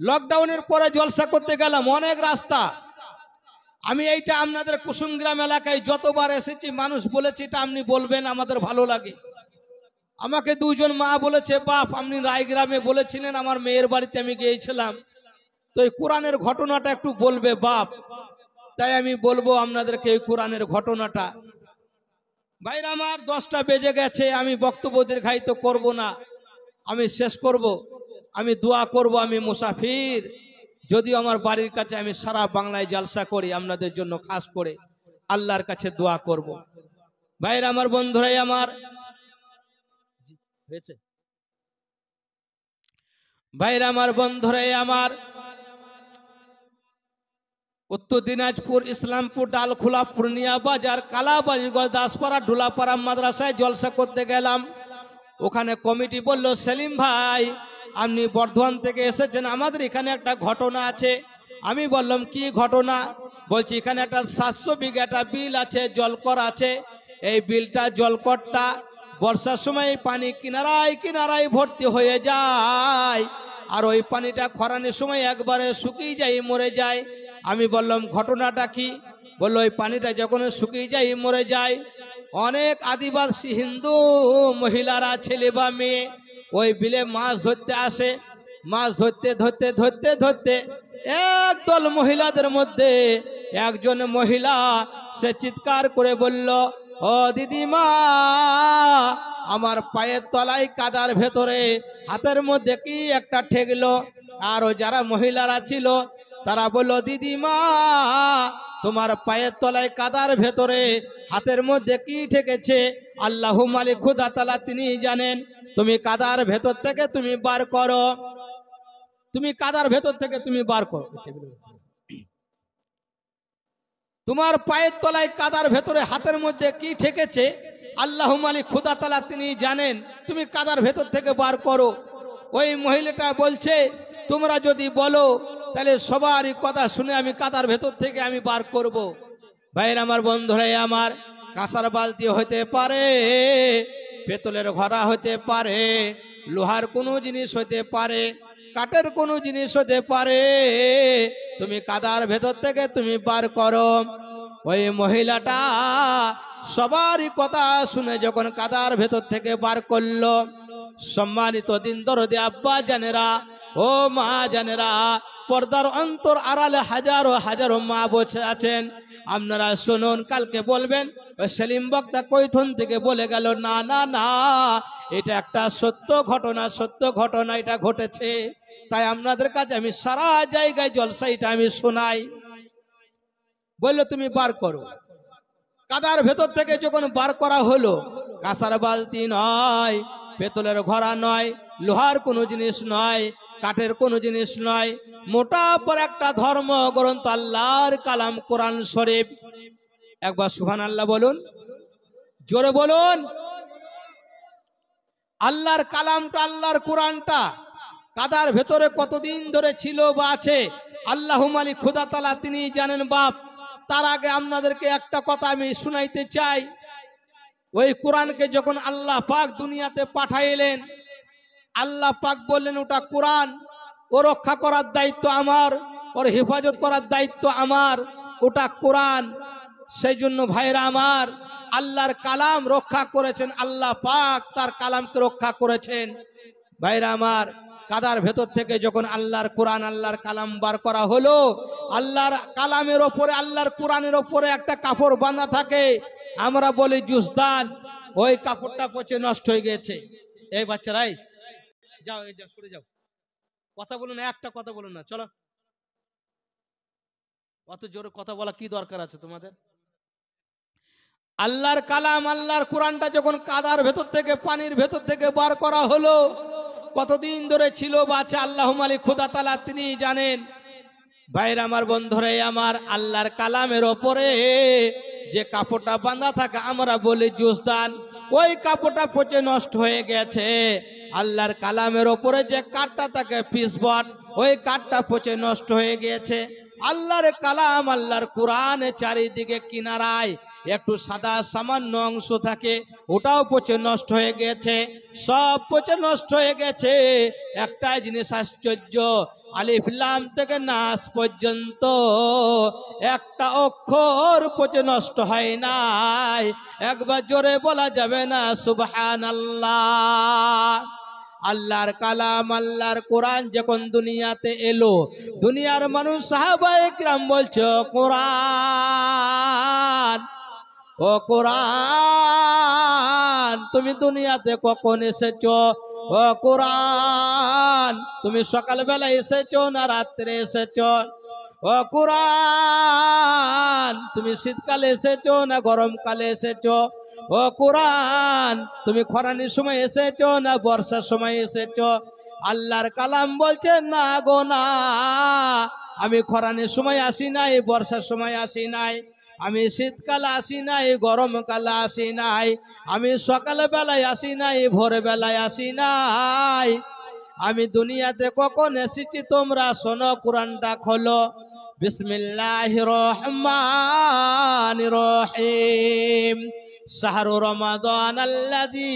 Speaker 1: লকডাউনের পরে জলসা করতে গেলাম। অনেক রাস্তা, আমি এইটা আপনাদের কুসুমগ্রাম এলাকায় যতবার এসেছি মানুষ বলেছে এটা আপনি বলবেন, আমাদের ভালো লাগে। আমাকে দুজন মা বলেছে, বাপ আপনি রায়গ্রামে বলেছিলেন, আমার মেয়ের বাড়িতে আমি গিয়েছিলাম, তো এই কোরআনের ঘটনাটা একটু বলবে বাপ। তাই আমি বলবো আপনাদেরকে এই কোরআনের ঘটনাটা। ভাইরা আমার, 10টা বেজে গেছে, আমি বক্তব্য দীর্ঘায়িত করব না, আমি শেষ করব। আমি দোয়া করব, আমি মুসাফির, যদিও আমার বাড়ির কাছে, আমি সারা বাংলায় জালসা করি, আপনাদের জন্য খাস করে আল্লাহর কাছে দোয়া করব। ভাইরা আমার, বন্ধুরাই আমার, হয়েছে ভাইরা আমার, বন্ধুরাই আমার, উত্তর দিনাজপুর, ইসলামপুর, ডালখোলা, পূর্ণিয়া বাজার, কালাবাড়িগঞ্জ, দাসপাড়া, ডোলাপাড়া মাদ্রাসায় জলসা করতে গেলাম। ওখানে কমিটি বলল, সেলিম ভাই আপনি বর্ধমান থেকে এসেছেন, আমাদের এখানে একটা ঘটনা আছে। আমি বললাম কি ঘটনা? বলছি এখানে একটা 700 বিঘা একটা বিল আছে, জলকর আছে। এই বিলটা, জলকরটা বর্ষার সময় পানি কিনারায় কিনারায় ভর্তি হয়ে যায়, আর ওই পানিটা খরানের সময় একবারে শুকিয়ে যায়, মরে যায়। আমি বললাম ঘটনাটা কি? বললো ওই পানিটা যখন শুকিয়ে যায়, মরে যায়, অনেক আদিবাসী হিন্দু মহিলারা, ছেলে বা মেয়ে ওই বিলে মাছ ধরতে আসে। মাছ ধরতে ধরতে ধরতে ধরতে একদল মহিলাদের মধ্যে একজন মহিলা সে চিৎকার করে বলল, ও দিদিমা, আমার পায়ের তলায় কাদার ভেতরে হাতের মধ্যে কি একটা ঠেকলো। আর ও যারা মহিলারা ছিল তারা বলল, দিদিমা তোমার পায়ের তলায় কাদার ভেতরে হাতের মধ্যে কি ঠেকেছে আল্লাহ মালিক খোদা তাআলা তিনি জানেন, তুমি কাদার ভেতর থেকে তুমি বার করো, তুমি কাদার ভেতর থেকে তুমি বার করো। তোমার পায়ের তলায় কাদার ভেতরে হাতের মধ্যে কি ঠেকেছে আল্লাহ মালিক খোদা তাআলা তিনি জানেন, তুমি কাদার ভেতর থেকে বার করো। ওই মহিলাটা বলছে, তোমরা যদি বলো তাহলে সবারই কথা শুনে আমি কাদার ভেতর থেকে আমি বার করব। ভাইরা আমার, বন্ধুরা আমার, কাঁসার বালতি হতে পারে, পেতলের ঘড়া হতে পারে, লোহার কোনো জিনিস হতে পারে, কাঠের কোনো জিনিস হতে পারে, তুমি কাদার ভেতর থেকে তুমি বার করো। ওই মহিলাটা সবারই কথা শুনে যখন কাদার ভেতর থেকে বার করলো, সম্মানিত দিন দরদি আব্বা জানেরা, ও মা জানেরা, পর্দার অন্তর আড়ালে হাজারো হাজারো মা বসে আছেন। আপনারা শুনুন, কালকে বলবেন সেলিম বক্তা কৈথন থেকে বলে গেল, না না না, এটা একটা সত্য ঘটনা, সত্য ঘটনা এটা ঘটেছে। তাই আপনাদের কাছে আমি সারা জায়গায় জলসা এটা আমি শোনাই। বললো তুমি বার করো। কাদার ভেতর থেকে যখন বার করা হলো, কাঁসার বালতি নয়, পেতলের ঘড়া নয়, লোহার কোনো জিনিস নয়, কাঠের কোনো জিনিস নয়, মোটা পর একটা ধর্ম গ্রন্থ আল্লাহর কালাম কোরআন শরীফ। একবার সুবহানাল্লাহ বলুন, জোরে বলুন। আল্লাহর কালামটা, আল্লাহর কোরআনটা কাদার ভেতরে কতদিন ধরে ছিল বা আছে আল্লাহ মালিক খোদা তাআলা তিনি জানেন বাপ। তার আগে আপনাদেরকে একটা কথা আমি শুনাইতে চাই। ওই কোরআনকে যখন আল্লাহ পাক দুনিয়াতে পাঠাইলেন, আল্লাহ পাক বললেন ওটা কোরআন, ও রক্ষা করার দায়িত্ব আমার, ওর হেফাজত করার দায়িত্ব আমার, ওটা কোরআন। সেই জন্য ভাইরা আমার, আল্লাহর কালাম রক্ষা করেছেন আল্লাহ পাক, তার কালামকে রক্ষা করেছেন। ভাইরা আমার, কাদার ভেতর থেকে যখন আল্লাহর কোরআন, আল্লাহর কালাম বার করা হলো, আল্লাহর কালামের ওপরে, আল্লাহর কোরআনের ওপরে একটা কাপড় বাঁধা থাকে, আমরা বলি জুসদান। ওই কাপড়টা পচে নষ্ট হয়ে গেছে। এই বাচ্চারাই যাও, এই যাও, সরে যাও, কথা বলুন, একটা কথা বলুন না, চলো। অত জোরে কথা বলা কি দরকার আছে তোমাদের? আল্লাহর কালাম, আল্লাহর কোরআনটা যখন কাদার ভেতর থেকে, পানির ভেতর থেকে বার করা হলো, কতদিন ধরে ছিল বাচ্চা আল্লাহ মালিক খোদা তাআলা তিনি জানেন। ভাইরা আমার, বন্ধুরে আমার, আল্লাহর কালামের ওপরে যে কাপড়টা বাঁধা থাকে আমরা বলি জুসদান, ওই কাপড়টা পচে নষ্ট হয়ে গেছে। আল্লাহর কালামের ওপরে যে কাঠটা থাকে পিসবট, ওই কাঠটা পচে নষ্ট হয়ে গিয়েছে। আল্লাহর কালাম, আল্লাহর কোরআনে চারিদিকে কিনারায় একটু সাদা সামান্য অংশ থাকে, ওটাও পচে নষ্ট হয়ে গেছে, সব পচে নষ্ট হয়ে গেছে। একটাই জিনিস আশ্চর্য, আলিফ লাম থেকে নাস পর্যন্ত একটা অক্ষর পচে নষ্ট হয় নাই। একবার জোরে বলা যাবে না সুবহানাল্লাহ? আল্লাহর কালাম, আল্লাহর কোরআন যখন দুনিয়াতে এলো, দুনিয়ার মানুষ সাহাবায়ে কিরাম বলছে, কোরআন, ও কোরআন তুমি দুনিয়াতে কখন এসেছো? ও কোরআন তুমি সকালবেলা এসেছো না রাত্রে এসেছো? ও কোরআন তুমি শীতকালে এসেছো না গরমকালে এসেছো? ও কোরআন তুমি খরানির সময় এসেছো না বর্ষার সময় এসেছো? আল্লাহর কালাম বলছে, না গো না, আমি খরানির সময় আসি নাই, বর্ষার সময় আসি নাই, আমি শীতকালে আসি নাই, গরমকালে আসি নাই, আমি সকালবেলায় আসি নাই, ভোরবেলায় আসি নাই, আমি দুনিয়াতে কখন এসেছি তোমরা শোনো। কোরআনটা খোলো, বিসমিল্লাহির রহমানির রহিম, শাহরু রমাদান আল্লাযী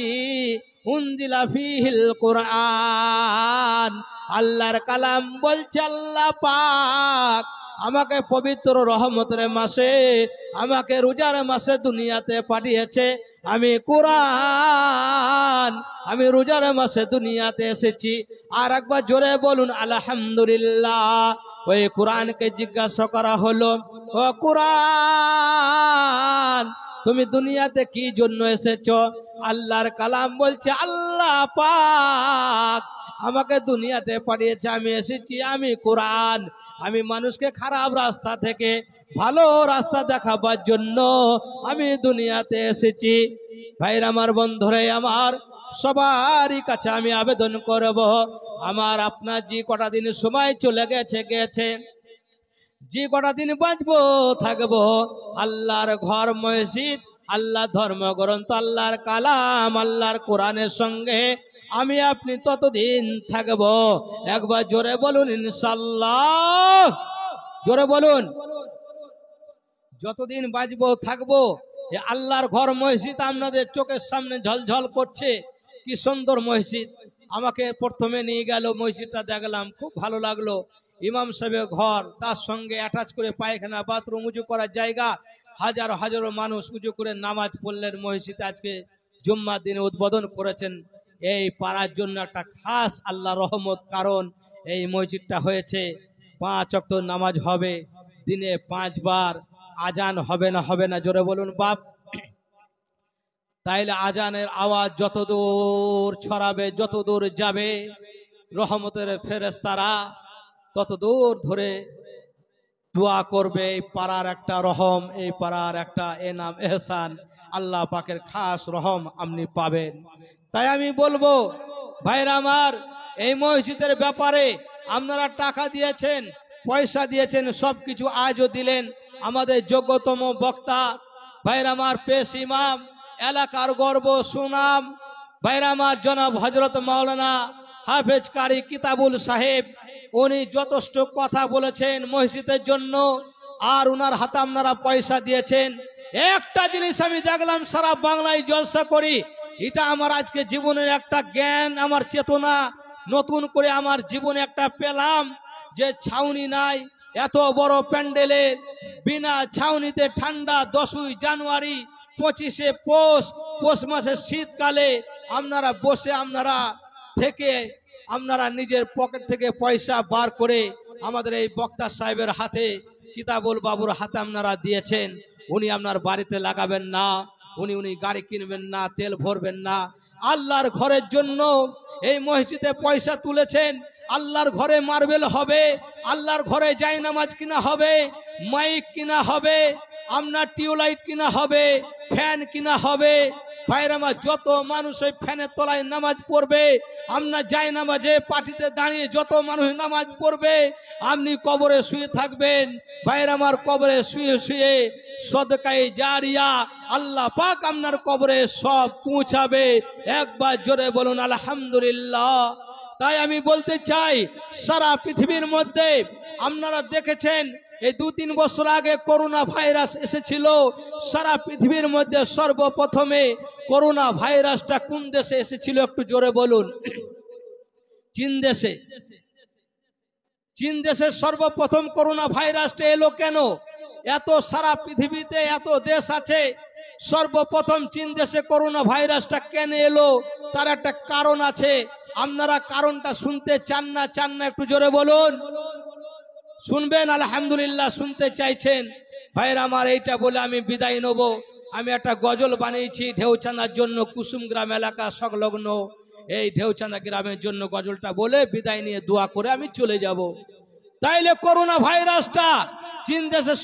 Speaker 1: উনজিলা ফীহিল কুরআন। আল্লাহর কালাম বলছে, আল্লাহ পাক আমাকে পবিত্র রহমতের মাসে, আমাকে রোজার মাসে দুনিয়াতে পাঠিয়েছে। আমি কোরআন, আমি রোজার মাসে দুনিয়াতে এসেছি। আর একবার জোরে বলুন আলহামদুলিল্লাহ। ওই কোরআনকে জিজ্ঞাসা করা হলো, ও কোরআন তুমি দুনিয়াতে কি জন্য এসেছো? আল্লাহর কালাম বলছে, আল্লাহ পাক আমাকে দুনিয়াতে পাঠিয়েছে, আমি এসেছি, আমি কোরআন, আমি মানুষকে খারাপ রাস্তা থেকে ভালো রাস্তা দেখাবার জন্য আমি দুনিয়াতে এসেছি। ভাইরা আমার, বন্ধুরে আমার, সবারই কাছে আমি আবেদন করব, আমার আপনার যে কটা দিন সময় চলে গেছে, যে কটা দিন বাঁচবো থাকবো, আল্লাহর ঘর মসজিদ, আল্লাহ ধর্মগ্রন্থ, আল্লাহর কালাম, আল্লাহর কোরআনের সঙ্গে আমি আপনি ততদিন থাকবো। একবার জোরে বলুন ইনশাআল্লাহ, জোরে বলুন। যতদিন বাঁচবো থাকবো এ আল্লাহর ঘর মসজিদ আপনাদের চোখের সামনে ঝলঝল করছে, কি সুন্দর মসজিদ। আমাকে প্রথমে নিয়ে গেল, মসজিদটা দেখলাম, খুব ভালো লাগলো। ইমাম সাহেবের ঘর, তার সঙ্গে অ্যাটাচ করে পায়খানা, বাথরুম, উঁচু করার জায়গা, হাজারো হাজারো মানুষ উঁচু করে নামাজ পড়লেন মসজিদে। আজকে জুম্মার দিনে উদ্বোধন করেছেন। এই পাড়ার জন্য একটা খাস আল্লাহ রহমত, কারণ এই মসজিদটা হয়েছে 5 ওয়াক্ত নামাজ হবে, দিনে 5 বার। আজান হবে না, হবে না, জোরে বলুন বাপ। তাইলে আজানের আওয়াজ যত দূর ছড়াবে, যত দূর যাবে, রহমতের ফেরেশতারা তত দূর ধরে দোয়া করবে। এই পাড়ার একটা রহম, এই পাড়ার একটা এনাম এহসান, আল্লাহ পাকের খাস রহম আপনি পাবেন। তাই আমি বলবো ভাইরা আমার, এই মসজিদের ব্যাপারে আপনারা টাকা দিয়েছেন, পয়সা দিয়েছেন, সবকিছু আজও দিলেন। আমাদের যোগ্যতম বক্তা ভাইরা আমার, পেশ ইমাম, এলাকার গর্ব সুনাম ভাইরা আমার জনাব হযরত মাওলানা হাফেজ কারি কিতাবুল সাহেব, উনি যথেষ্ট কথা বলেছেন মসজিদের জন্য, আর উনার হাতে আপনারা পয়সা দিয়েছেন। একটা জিনিস আমি দেখলাম, সারা বাংলায় জলসা করি, এটা আমার আজকে জীবনের একটা জ্ঞান, আমার চেতনা নতুন করে আমার জীবনে একটা পেলাম, যে ছাউনি নাই, এত বড় প্যান্ডেলে বিনা ছাউনিতে ঠান্ডা 10ই জানুয়ারি, 25শে পৌষ মাসের শীতকালে আপনারা বসে, আপনারা থেকে, আপনারা নিজের পকেট থেকে পয়সা বার করে আমাদের এই বক্তা সাহেবের হাতে, কিতাবুল বাবুর হাতে আপনারা দিয়েছেন। উনি আপনার বাড়িতে লাগাবেন না, উনি গাড়ি কিনবেন না, তেল ভরবেন না, আল্লাহর ঘরের জন্য এই মসজিদে পয়সা তুলেছেন। আল্লাহর ঘরে মার্বেল হবে, আল্লাহর ঘরে জায়নামাজ কিনা হবে, মাইক কিনা হবে, আপনার টিউবলাইট কিনা হবে, ফ্যান কিনা হবে। ভাইরামা, যত মানুষ ওই ফ্যানের তলায় নামাজ পড়বে, আপনার জায়নামাজে পাটিতে দাঁড়িয়ে যত মানুষ নামাজ পড়বে, আপনি কবরে শুয়ে থাকবেন। ভাইরামার, কবরে শুয়ে শুয়ে সদকায়ে জারিয়া আল্লাহ পাক আপনার কবরে সব পৌঁছাবে। একবার জোরে বলুন আলহামদুলিল্লাহ। তাই আমি বলতে চাই, সারা পৃথিবীর মধ্যে আপনারা দেখেছেন, এই 2-3 বছর আগে করোনা ভাইরাস এসেছিল। সারা পৃথিবীর মধ্যে সর্বপ্রথমে করোনা ভাইরাসটা কোন দেশে এসেছিল একটু জোরে বলুন? চীন দেশে। চীন দেশে সর্বপ্রথম করোনা ভাইরাসটা এলো কেন? এত সারা পৃথিবীতে এত দেশ আছে, সর্বপ্রথম চীন দেশে করোনা ভাইরাসটা কেন এলো? তার একটা কারণ আছে। আপনারা কারণটা শুনতে চান না একটু জোরে বলুন? শুনবেন? আলহামদুলিল্লাহ, শুনতে চাইছেন। ভাইরা আমার, এইটা বলে আমি বিদায় নেব। আমি একটা গজল বানিয়েছি ঢেউচাঁদার জন্য, কুসুম গ্রাম এলাকা সংলগ্ন এই ঢেউচাঁদা গ্রামের জন্য গজলটা বলে বিদায় নিয়ে দোয়া করে আমি চলে যাব। তাইলে করোনা ভাইরাসটা চীন দেশে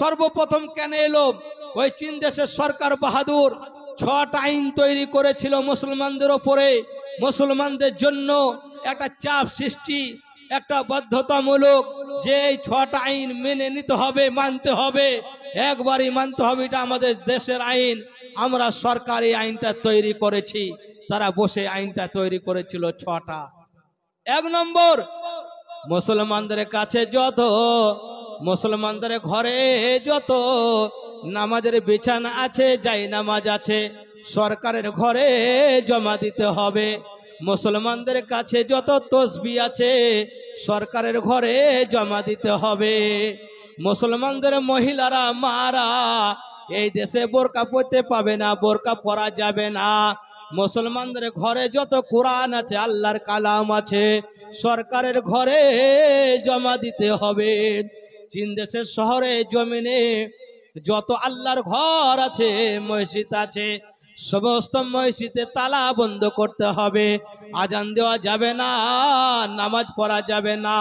Speaker 1: সর্বপ্রথম কেন এলো? ওই চীন দেশের সরকার বাহাদুর 6টা আইন তৈরি করেছিল মুসলমানদের ওপরে। মুসলমানদের জন্য একটা চাপ সৃষ্টি, একটা বাধ্যতামূলক, যে এই 6টা আইন মেনে নিতে হবে, মানতে হবে, একবারই মানতে হবে। এটা আমাদের দেশের আইন। আমরা সরকারি আইনটা তৈরি করেছি, তারা বসে আইনটা তৈরি করেছিল 6টা। 1 নম্বর, মুসলমানদের কাছে যত, মুসলমানদের ঘরে যত নামাজের বিছানা আছে, যাই নামাজ আছে, সরকারের ঘরে জমা দিতে হবে। মুসলমানদের কাছে যত তসবিহ আছে, সরকারের ঘরে জমা দিতে হবে। মুসলমানদের মহিলারা, মারা এই দেশে বোরকা পরতে পাবে না, বোরকা পরা যাবে না। মুসলমানদের ঘরে যত কোরআন আছে, আল্লাহর কালাম আছে, সরকারের ঘরে জমা দিতে হবে। চীন দেশের শহরে জমিনে যত আল্লাহর ঘর আছে, মসজিদ আছে, সমস্ত মসজিদে তালা বন্ধ করতে হবে। আজান দেওয়া যাবে না, নামাজ পড়া যাবে না।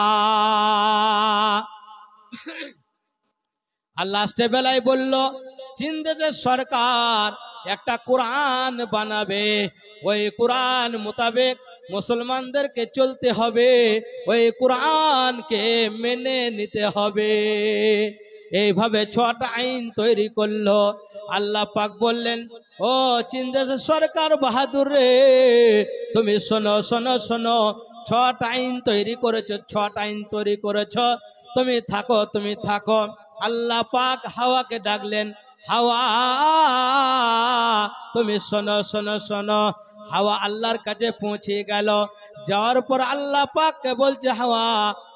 Speaker 1: আর লাস্টে বেলায় বলল, চীন দেশের সরকার একটা কোরআন বানাবে, ওই কোরআন মোতাবেক মুসলমানদেরকে চলতে হবে, ওই কোরআনকে মেনে নিতে হবে। এইভাবে 6টা আইন তৈরি করলো। আল্লাহ পাক বললেন, ও চীন দেশের সরকার বাহাদুর রে, তুমি শোনো শোনো শোনো, 6টা আইন তৈরি করেছো, 6টা আইন তৈরি করেছো, তুমি থাকো, তুমি থাকো। আল্লাহ পাক হাওয়াকে ডাকলেন, হাওয়া তুমি শোনো শোনো শোনো। হাওয়া আল্লাহর কাছে পৌঁছে গেল। যাওয়ার পর আল্লাহ পাককে বলছে, হাওয়া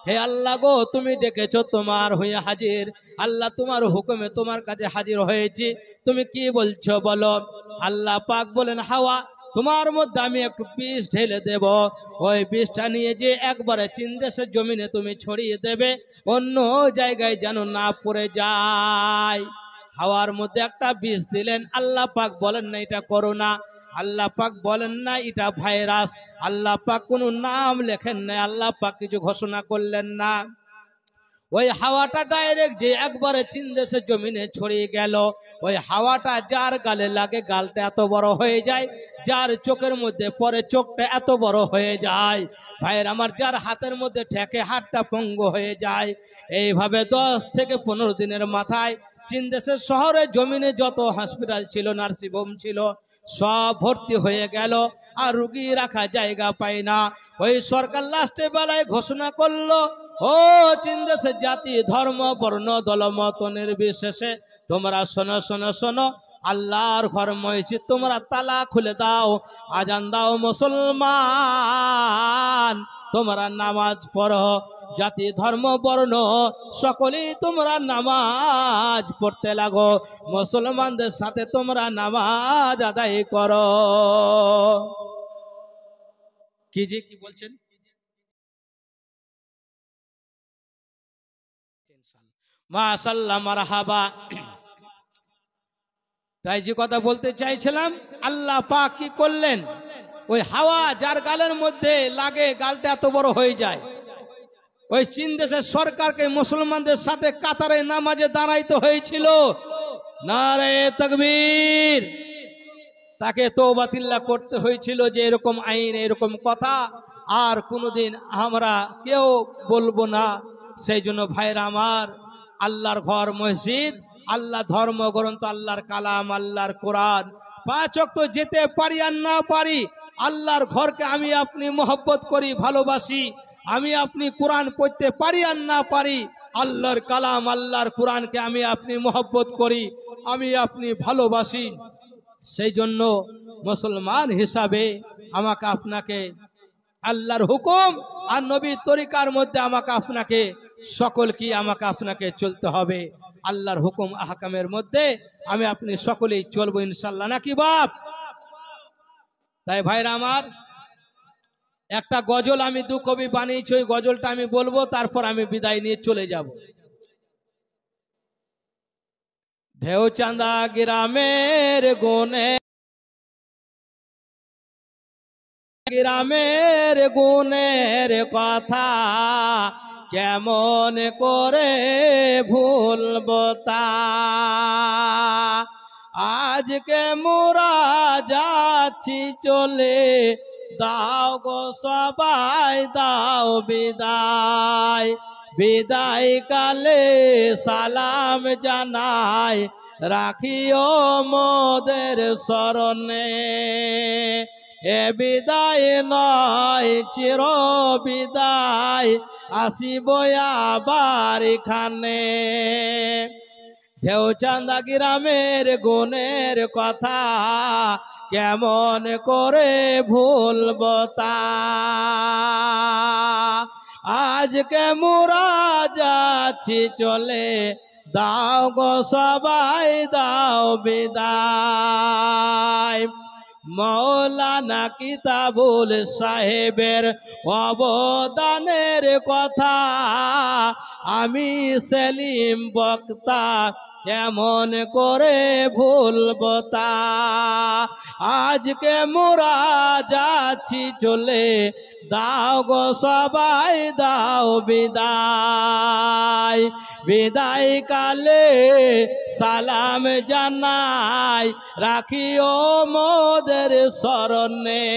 Speaker 1: হে আল্লাহ গো, তুমি ডেকেছো, তোমার হয়ে হাজির। আল্লাহ তোমার হুকুমে তোমার কাছে হাজির হয়েছি, তুমি কি বলছো বলো। আল্লাহ পাক বলেন, হাওয়া তোমার মধ্যে আমি একটু বিষ ঢেলে দেব, ওই বিষটা নিয়ে যে একবারে চীন দেশের জমিনে তুমি ছড়িয়ে দেবে, অন্য জায়গায় যেন না পড়ে যায়। হাওয়ার মধ্যে একটা বিষ দিলেন। আল্লাহ পাক বলেন না এটা করোনা, আল্লাহ পাক বলেন না এটা ভাইরাস, আল্লাহ পাক কোনো নাম লেখেন না, আল্লাহ পাক কিছু ঘোষণা করলেন না। ওই হাওয়াটা ডাইরেক্ট যে একবারে চীন দেশের জমিনে ছড়িয়ে গেল। ওই হাওয়াটা যার গালে লাগে গালটা এত বড় হয়ে যায়, যার চোখের মধ্যে পরে চোখটা এত বড় হয়ে যায়। ভাইয়ের আমার, যার হাতের মধ্যে ঠেকে হাতটা পঙ্গু হয়ে যায়। এইভাবে 10 থেকে 15 দিনের মাথায় চীন দেশের শহরে জমিনে যত হসপিটাল ছিল, নার্সিংহোম ছিল, সব ভর্তি হয়ে গেল, আর রুগী রাখা জায়গা পায় না। ওই সরকার লাস্টে বেলায় ঘোষণা করলো, ও চীন দেশের জাতি ধর্ম বর্ণ দলমত নির্বিশেষে তোমরা শোনো শোনো শোনো, আল্লাহর ঘর মসজিদ তোমরা তালা খুলে দাও, আজান দাও, মুসলমান তোমরা নামাজ পড়ো, জাতি ধর্ম বর্ণ সকলেই তোমরা নামাজ পড়তে লাগো, মুসলমানদের সাথে তোমরা নামাজ আদায় করো। কি বলছেন? মাশাআল্লাহ, মারহাবা। তাই যে কথা বলতে চাইছিলাম, আল্লাহ পাক কি করলেন, ওই হাওয়া যার গালের মধ্যে লাগে গালটা এত বড় হয়ে যায়, ওই চীন দেশের সরকারকে মুসলমানদের সাথে কাতারে নামাজে দাঁড়াইতে হয়েছিল। নারে তাকবীর। তাকে তওবাতিল্লাহ করতে হয়েছিল যে এরকম আইন, এরকম কথা আর কোনোদিন আমরা কেউ বলবো না। সেই জন্য ভাইরা আমার, আল্লাহর ঘর মসজিদ, আল্লাহ ধর্মগ্রন্থ, আল্লাহর কালাম, আল্লাহর কোরআন, 5 ওয়াক্ত যেতে পারি আর না পারি, আল্লাহর ঘরকে আমি আপনি মহব্বত করি, ভালোবাসি। আমি আপনি কোরআন পড়তে পারি আর না পারি, আল্লাহর কালাম, আল্লাহর কোরআনকে আমি আপনি মহব্বত করি, আমি আপনি ভালোবাসি। সেই জন্য মুসলমান হিসাবে আমাকে আপনাকে আল্লাহর হুকুম আর নবীর তরিকার মধ্যে আমাকে আপনাকে সকলকে আমাকে আপনাকে চলতে হবে। আল্লাহর হুকুম আহকামের মধ্যে আমি আপনি সকলেই চলবো ইনশাআল্লাহ, নাকি বাপ? তাই ভাইরা আমার, একটা গজল আমি 2 কবি বানিয়েছি, ওই গজলটা আমি বলবো, তারপর আমি বিদায় নিয়ে চলে যাব। ঢেউচাঁদা গ্রামের গুনে, গ্রামের গুণের কথা কেমন করে ভুলবো তা, আজকে মোরা যাচ্ছি চলে, দাও গো সবাই দাও বিদায়, বিদায় কালে সালাম জানাই, রাখিও মোদের স্মরণে, এ বিদায় নয় চির বিদায়, আসিব আবার এখানে। ঢেউচাঁদা গ্রামের গুণের কথা কেমন করে ভুলবো তা, আজকে মোরা যাচ্ছি চলে, দাও গো সবাই দাও বিদায়। মৌলানা কিতাবুল সাহেবের অবদানের কথা আমি সেলিম বক্তা কেমন করে ভুলবো তা, আজকে মোরা যাচ্ছি চলে, দাও গো সবাই দাও বিদায়, বিদায় কালে সালাম জানাই, রাখিও মোদের স্মরণে,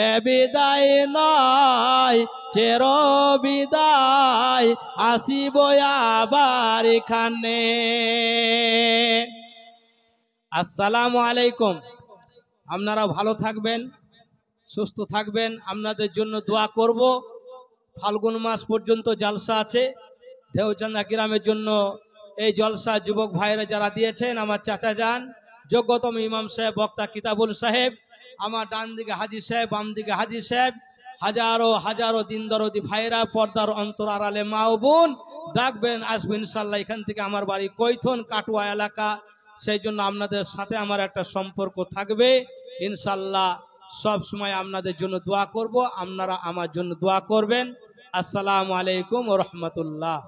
Speaker 1: এ বিদায় নয় চির বিদায়, আসিব আবার এখানে। আসসালামু আলাইকুম। আপনারা ভালো থাকবেন, সুস্থ থাকবেন, আপনাদের জন্য দোয়া করব। ফাল্গুন মাস পর্যন্ত জালসা আছে। ঢেউচাঁদা গ্রামের জন্য এই জলসা যুবক ভাইরা যারা দিয়েছেন, আমার চাচা যান যোগ্যতম ইমাম সাহেব, বক্তা কিতাবুল সাহেব, আমার ডান দিকে হাজি সাহেব, বাম দিকে হাজি সাহেব, হাজারো হাজারো দিন দরদি ভাইরা, পর্দার অন্তর আড়ালে মা ও বোন, ডাকবেন, আসবেন ইনশাল্লাহ। এখান থেকে আমার বাড়ি কৈথন কাটুয়া এলাকা, সেই জন্য আপনাদের সাথে আমার একটা সম্পর্ক থাকবে ইনশাল্লাহ। সব সময় আপনাদের জন্য দোয়া করব, আপনারা আমার জন্য দোয়া করবেন। আসসালামু আলাইকুম ওয়া রাহমাতুল্লাহ।